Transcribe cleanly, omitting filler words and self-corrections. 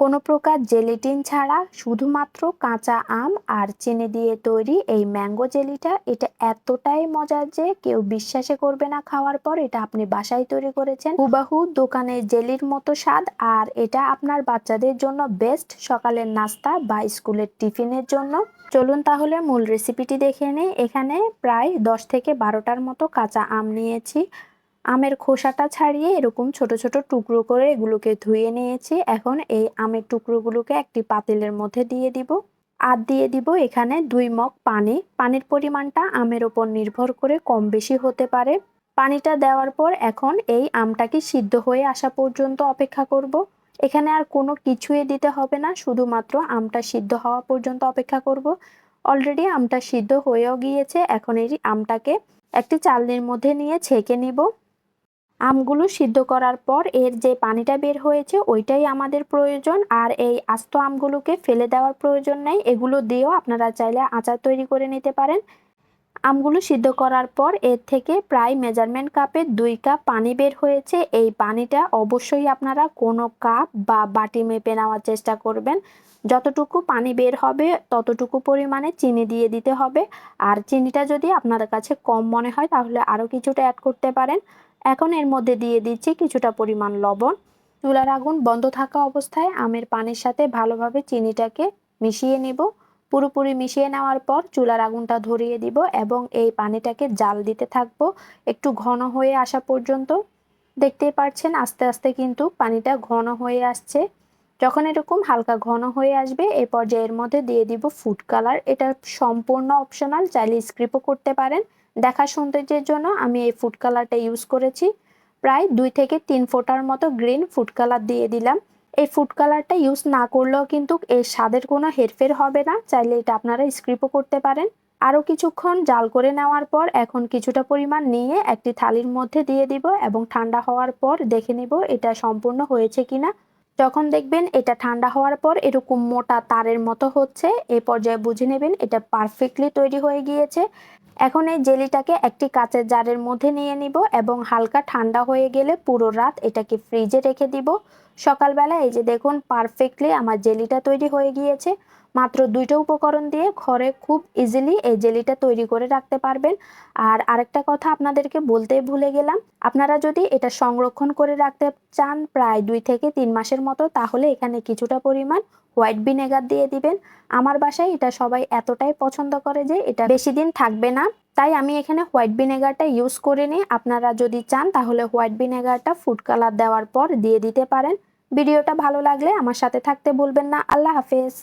কোনো প্রকার জেলেটিন ছাড়া শুধুমাত্র কাঁচা আম আর চিনি দিয়ে তৈরি এই ম্যাঙ্গো জেলিটা, এটা এতটাই মজার যে কেউ বিশ্বাসই করবে না খাওয়ার পর এটা আপনি বাসায় তৈরি করেছেন। হুবাহু দোকানের জেলির মতো স্বাদ, আর এটা আপনার বাচ্চাদের জন্য বেস্ট সকালের নাস্তা বা স্কুলের টিফিনের জন্য। চলুন তাহলে মূল রেসিপিটি দেখে নিই। এখানে প্রায় 10 থেকে 12টার মতো কাঁচা আম নিয়েছি। আমের খোসাটা ছাড়িয়ে এরকম ছোট ছোট টুকরো করে এগুলোকে ধুয়ে নিয়েছি। এখন এই আমের টুকরোগুলোকে একটি পাতিলের মধ্যে দিয়ে দিব। আর দিয়ে দিব এখানে 2 মগ পানি। পানির পরিমাণটা আমের ওপর নির্ভর করে কম বেশি হতে পারে। পানিটা দেওয়ার পর এখন এই আমটাকে সিদ্ধ হয়ে আসা পর্যন্ত অপেক্ষা করব। এখানে আর কোনো কিছুই দিতে হবে না, শুধুমাত্র আমটা সিদ্ধ হওয়া পর্যন্ত অপেক্ষা করব। অলরেডি আমটা সিদ্ধ হয়েও গিয়েছে। এখন এই আমটাকে একটি চালনির মধ্যে নিয়ে ছেঁকে নিব। আমগুলো সিদ্ধ করার পর এর যে পানিটা বের হয়েছে ওইটাই আমাদের প্রয়োজন, আর এই আস্ত আমগুলোকে ফেলে দেওয়ার প্রয়োজন নেই। এগুলো দিয়েও আপনারা চাইলে আচার তৈরি করে নিতে পারেন। আমগুলো সিদ্ধ করার পর এর থেকে প্রায় মেজারমেন্ট কাপে 2 কাপ পানি বের হয়েছে। এই পানিটা অবশ্যই আপনারা কোনো কাপ বা বাটি মেপে নেওয়ার চেষ্টা করবেন। যতটুকু পানি বের হবে ততটুকু পরিমাণে চিনি দিয়ে দিতে হবে। আর চিনিটা যদি আপনাদের কাছে কম মনে হয় তাহলে আরও কিছুটা অ্যাড করতে পারেন। এখন এর মধ্যে দিয়ে দিচ্ছি কিছুটা পরিমাণ লবণ। চুলার আগুন বন্ধ থাকা অবস্থায় আমের পানির সাথে ভালোভাবে চিনিটাকে মিশিয়ে নিব। পুরোপুরি মিশিয়ে নেওয়ার পর চুলার আগুনটা ধরিয়ে দিব এবং এই পানিটাকে জাল দিতে থাকবো একটু ঘন হয়ে আসা পর্যন্ত। দেখতেই পাচ্ছেন আস্তে আস্তে কিন্তু পানিটা ঘন হয়ে আসছে। যখন এরকম হালকা ঘন হয়ে আসবে এই পর্যায়ে এর মধ্যে দিয়ে দিব ফুড কালার। এটা সম্পূর্ণ অপশনাল, চাইলে স্কিপও করতে পারেন। দেখার সৌন্দর্যের জন্য আমি এই ফুড কালারটা ইউজ করেছি। প্রায় 2 থেকে 3 ফোঁটার মতো গ্রিন ফুড কালার দিয়ে দিলাম। এই ফুড কালারটা ইউজ না করলেও কিন্তু এর স্বাদের কোনো হেরফের হবে না, চাইলে এটা আপনারা স্কিপও করতে পারেন। আরও কিছুক্ষণ জাল করে নেওয়ার পর এখন কিছুটা পরিমাণ নিয়ে একটি থালির মধ্যে দিয়ে দিব এবং ঠান্ডা হওয়ার পর দেখে নিব এটা সম্পূর্ণ হয়েছে কিনা। যখন দেখবেন এটা ঠান্ডা হওয়ার পর এরকম মোটা তারের মতো হচ্ছে, এই পর্যায়ে বুঝে নেবেন এটা পারফেক্টলি তৈরি হয়ে গিয়েছে। এখন এই জেলিটাকে একটি কাঁচের জারের মধ্যে নিয়ে নিব এবং হালকা ঠান্ডা হয়ে গেলে পুরো রাত এটাকে ফ্রিজে রেখে দিব। সকালবেলা এই যে দেখুন পারফেক্টলি আমার জেলিটা তৈরি হয়ে গিয়েছে। মাত্র 2টা উপকরণ দিয়ে ঘরে খুব ইজিলি এই জেলিটা তৈরি করে রাখতে পারবেন। আর আরেকটা কথা আপনাদেরকে বলতেই ভুলে গেলাম, আপনারা যদি এটা সংরক্ষণ করে রাখতে চান প্রায় 2 থেকে 3 মাসের মতো, তাহলে এখানে কিছুটা পরিমাণ হোয়াইট ভিনেগার দিয়ে দিবেন। আমার বাসায় এটা সবাই এতটাই পছন্দ করে যে এটা বেশি দিন থাকবে না, তাই আমি এখানে হোয়াইট ভিনেগারটা ইউজ করে নিই। আপনারা যদি চান তাহলে হোয়াইট ভিনেগারটা ফুড কালার দেওয়ার পর দিয়ে দিতে পারেন। ভিডিওটা ভালো লাগলে আমার সাথে থাকতে ভুলবেন না। আল্লাহ হাফেজ।